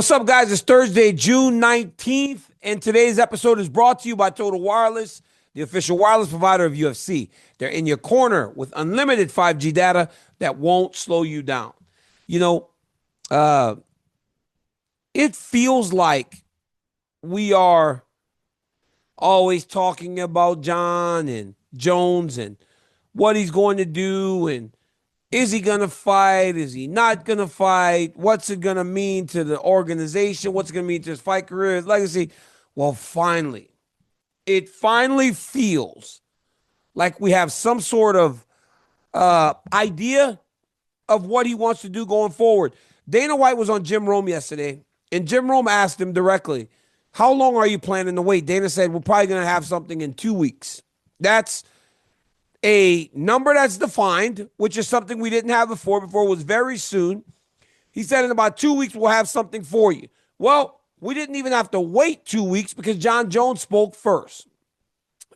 What's up, guys? It's Thursday, June 19th, and today's episode is brought to you by Total Wireless, the official wireless provider of UFC. They're in your corner with unlimited 5G data that won't slow you down. You know, it feels like we are always talking about Jon and Jones and what he's going to do, and is he going to fight? Is he not going to fight? What's it going to mean to the organization? What's it going to mean to his fight career, his legacy? Well, it finally feels like we have some sort of idea of what he wants to do going forward. Dana White was on Jim Rome yesterday, and Jim Rome asked him directly, how long are you planning to wait? Dana said, we're probably going to have something in 2 weeks. That's a number that's defined, which is something we didn't have before. Before it was very soon. He said in about 2 weeks, we'll have something for you. Well, we didn't even have to wait 2 weeks because Jon Jones spoke first.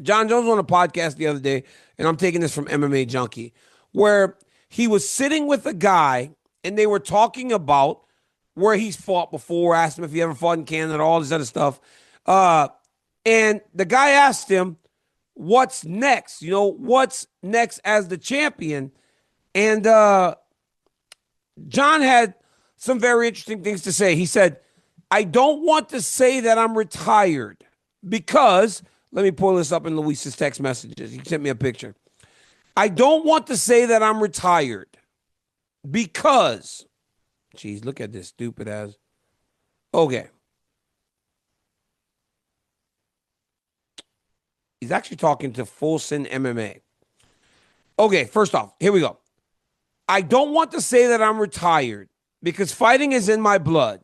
Jon Jones was on a podcast the other day, and I'm taking this from MMA Junkie, where he was sitting with a guy, and they were talking about where he's fought before, asked him if he ever fought in Canada, all this other stuff. And the guy asked him, what's next? You know, what's next as the champion? And Jon had some very interesting things to say. He said, I don't want to say that I'm retired because, let me pull this up in Luis's text messages. He sent me a picture. I don't want to say that I'm retired because, geez, look at this stupid ass. Okay. He's actually talking to Fulson MMA. Okay, first off, here we go. I don't want to say that I'm retired because fighting is in my blood.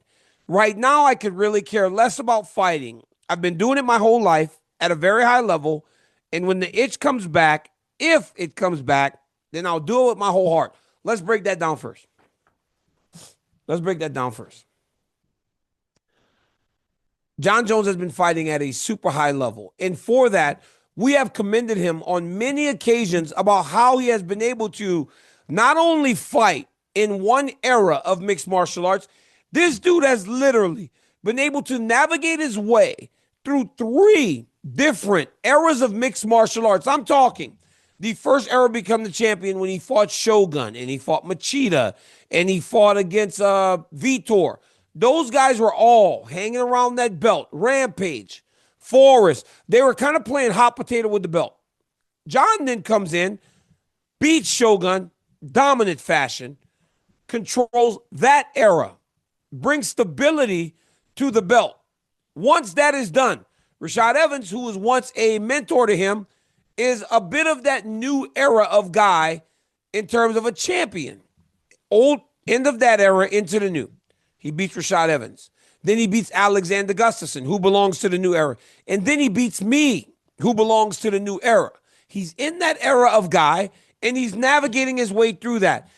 Right now, I could really care less about fighting. I've been doing it my whole life at a very high level, and when the itch comes back, if it comes back, then I'll do it with my whole heart. Let's break that down first. Jon Jones has been fighting at a super high level. And for that, we have commended him on many occasions about how he has been able to not only fight in one era of mixed martial arts, this dude has literally been able to navigate his way through 3 different eras of mixed martial arts. I'm talking the first era become the champion when he fought Shogun, and he fought Machida, and he fought against Vitor. Those guys were all hanging around that belt. Rampage, Forrest. They were kind of playing hot potato with the belt. Jon then comes in, beats Shogun, dominant fashion, controls that era, brings stability to the belt. Once that is done, Rashad Evans, who was once a mentor to him, is a bit of that new era of guy in terms of a champion. Old end of that era into the new. He beats Rashad Evans. Then he beats Alexander Gustafsson, who belongs to the new era. And then he beats me, who belongs to the new era. He's in that era of guy, and he's navigating his way through that.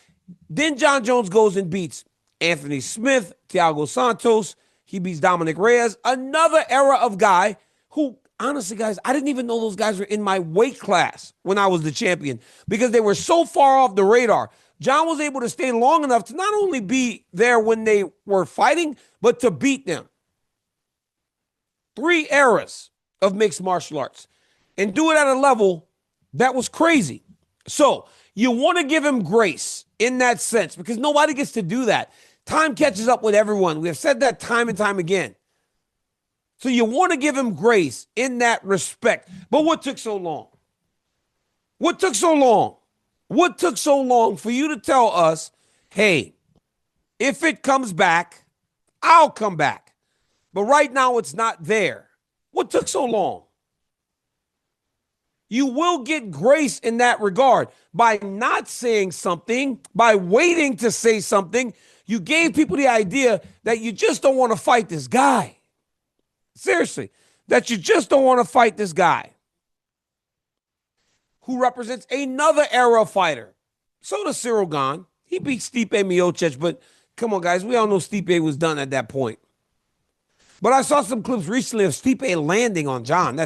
Then Jon Jones goes and beats Anthony Smith, Thiago Santos. He beats Dominic Reyes, another era of guy who, honestly, guys, I didn't even know those guys were in my weight class when I was the champion because they were so far off the radar. Jon was able to stay long enough to not only be there when they were fighting, but to beat them. 3 eras of mixed martial arts and do it at a level that was crazy. So you want to give him grace in that sense because nobody gets to do that. Time catches up with everyone. We have said that time and time again. So you want to give him grace in that respect. But what took so long? What took so long? What took so long for you to tell us, hey, if it comes back, I'll come back. But right now it's not there. What took so long? You will get grace in that regard by not saying something, by waiting to say something. You gave people the idea that you just don't want to fight this guy. Seriously, that you just don't want to fight this guy who represents another era fighter. So does Cyril Gane. He beat Stipe Miocic, but come on, guys, we all know Stipe was done at that point. But I saw some clips recently of Stipe landing on Jon.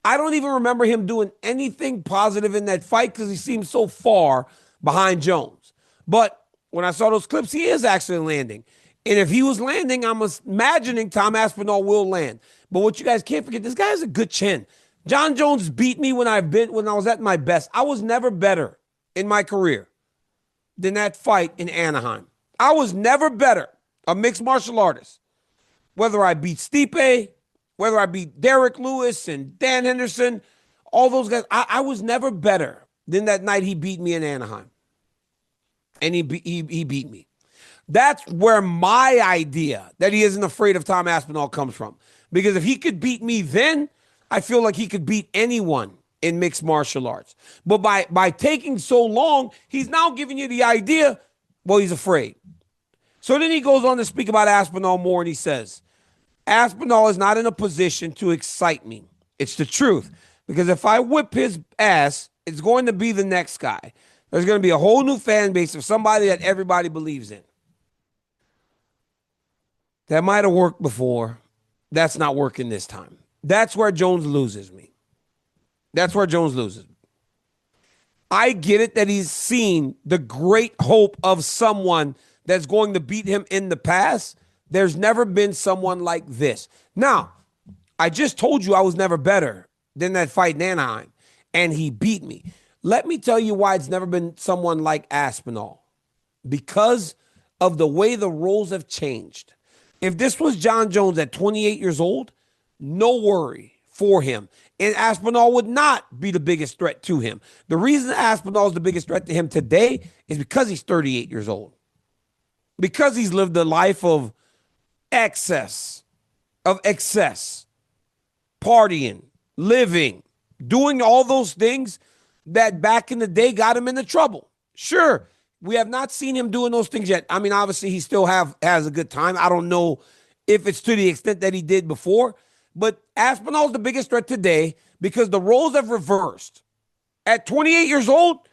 I don't even remember him doing anything positive in that fight because he seemed so far behind Jones. But when I saw those clips, he is actually landing. And if he was landing, I'm imagining Tom Aspinall will land. But what you guys can't forget, this guy has a good chin. Jon Jones beat me when I was at my best. I was never better in my career than that fight in Anaheim. I was never better, a mixed martial artist. Whether I beat Stipe, whether I beat Derek Lewis and Dan Henderson, all those guys, I was never better than that night he beat me in Anaheim. And he beat me. That's where my idea that he isn't afraid of Tom Aspinall comes from. Because if he could beat me then, I feel like he could beat anyone in mixed martial arts. But by taking so long, he's now giving you the idea, well, he's afraid. So then he goes on to speak about Aspinall more, and he says, Aspinall is not in a position to excite me. It's the truth. Because if I whip his ass, it's going to be the next guy. There's going to be a whole new fan base of somebody that everybody believes in. That might have worked before. That's not working this time. That's where Jones loses me. That's where Jones loses me. I get it that he's seen the great hope of someone that's going to beat him in the past. There's never been someone like this. Now, I just told you I was never better than that fight in Anaheim, and he beat me. Let me tell you why it's never been someone like Aspinall. Because of the way the roles have changed. If this was Jon Jones at 28 years old, no worry for him. And Aspinall would not be the biggest threat to him. The reason Aspinall is the biggest threat to him today is because he's 38 years old. Because he's lived a life of excess, partying, living, doing all those things that back in the day got him into trouble. Sure, we have not seen him doing those things yet. I mean, obviously, he still has a good time. I don't know if it's to the extent that he did before, but Aspinall's the biggest threat today because the roles have reversed. At 28 years old,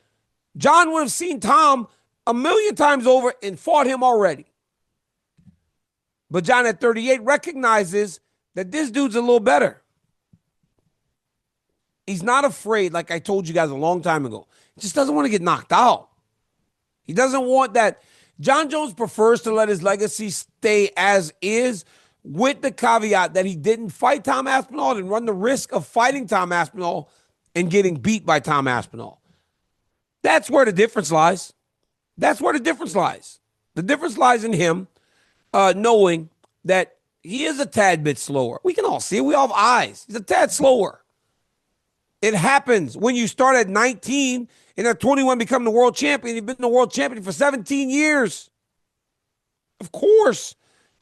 Jon would have seen Tom a million times over and fought him already. But Jon at 38 recognizes that this dude's a little better. He's not afraid, like I told you guys a long time ago. He just doesn't want to get knocked out. He doesn't want that. Jon Jones prefers to let his legacy stay as is, with the caveat that he didn't fight Tom Aspinall and run the risk of fighting Tom Aspinall and getting beat by Tom Aspinall. That's where the difference lies. That's where the difference lies. The difference lies in him knowing that he is a tad bit slower. We can all see it. We all have eyes. He's a tad slower. It happens when you start at 19 and at 21 become the world champion. You've been the world champion for 17 years. Of course,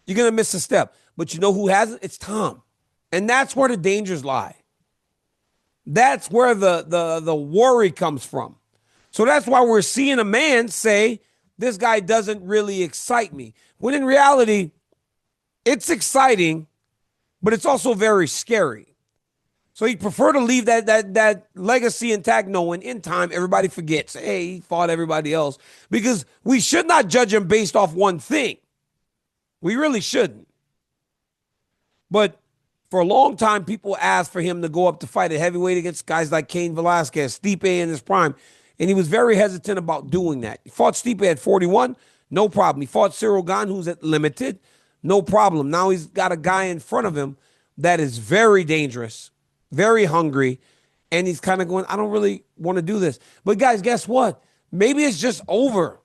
you're going to miss a step. But you know who hasn't? It's Tom. And that's where the dangers lie. That's where the worry comes from. So that's why we're seeing a man say, this guy doesn't really excite me. When in reality, it's exciting, but it's also very scary. So he'd prefer to leave that legacy intact, knowing in time everybody forgets, hey, he fought everybody else. Because we should not judge him based off one thing. We really shouldn't. But for a long time, people asked for him to go up to fight at heavyweight against guys like Cain Velasquez, Stipe in his prime. And he was very hesitant about doing that. He fought Stipe at 41, no problem. He fought Cyril Gane, who's at limited, no problem. Now he's got a guy in front of him that is very dangerous, very hungry, and he's kind of going, I don't really want to do this. But guys, guess what? Maybe it's just over.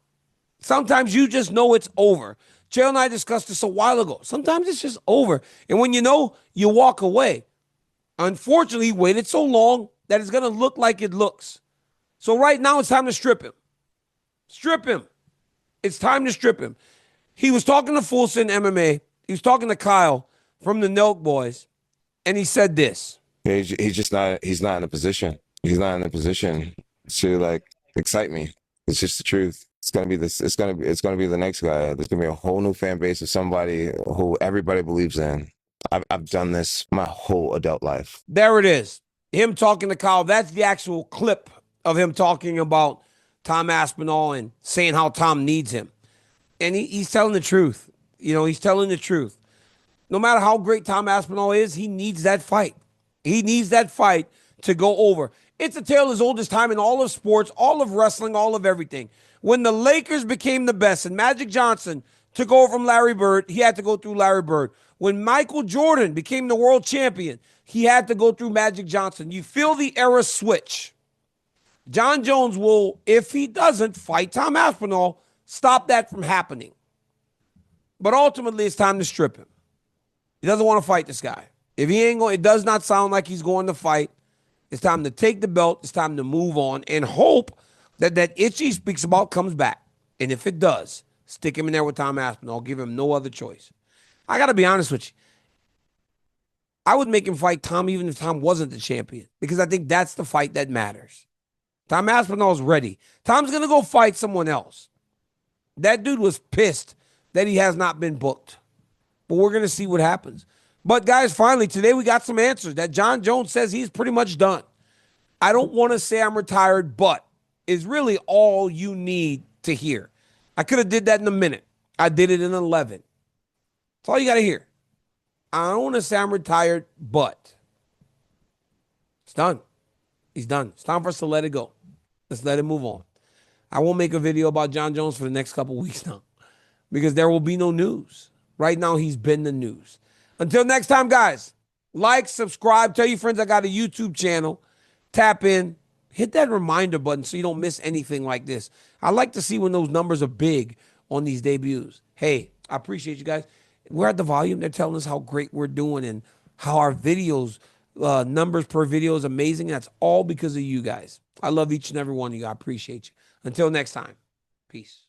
Sometimes you just know it's over. Chael and I discussed this a while ago. Sometimes it's just over. And when you know, you walk away. Unfortunately, he waited so long that it's going to look like it looks. So right now, it's time to strip him. Strip him. It's time to strip him. He was talking to Fulson MMA. He was talking to Kyle from the Nelk Boys, and he said this. He's just not. He's not in a position. He's not in a position to like excite me. It's just the truth. It's gonna be this. It's gonna be the next guy. There's gonna be a whole new fan base of somebody who everybody believes in. I've done this my whole adult life. There it is. Him talking to Kyle. That's the actual clip of him talking about Tom Aspinall and saying how Tom needs him. And he's telling the truth. You know, he's telling the truth. No matter how great Tom Aspinall is, he needs that fight. He needs that fight to go over. It's a tale as old as time in all of sports, all of wrestling, all of everything. When the Lakers became the best and Magic Johnson took over from Larry Bird, he had to go through Larry Bird. When Michael Jordan became the world champion, he had to go through Magic Johnson. You feel the era switch. Jon Jones will, if he doesn't fight Tom Aspinall, stop that from happening. But ultimately, it's time to strip him. He doesn't want to fight this guy. If he ain't going, it does not sound like he's going to fight. It's time to take the belt. It's time to move on and hope that that itch he speaks about comes back. And if it does, stick him in there with Tom Aspinall. Give him no other choice. I got to be honest with you. I would make him fight Tom even if Tom wasn't the champion, because I think that's the fight that matters. Tom Aspinall's ready. Tom's going to go fight someone else. That dude was pissed that he has not been booked. But we're going to see what happens. But, guys, finally, today we got some answers that Jon Jones says he's pretty much done. I don't want to say I'm retired, but is really all you need to hear. I could have did that in a minute. I did it in 11. That's all you got to hear. I don't want to say I'm retired, but it's done. He's done. It's time for us to let it go. Let's let it move on. I won't make a video about Jon Jones for the next couple weeks now because there will be no news. Right now, he's been the news. Until next time, guys, like, subscribe, tell your friends I got a YouTube channel. Tap in, hit that reminder button so you don't miss anything like this. I like to see when those numbers are big on these debuts. Hey, I appreciate you guys. We're at the volume. They're telling us how great we're doing and how our videos, numbers per video is amazing. That's all because of you guys. I love each and every one of you. I appreciate you. Until next time, peace.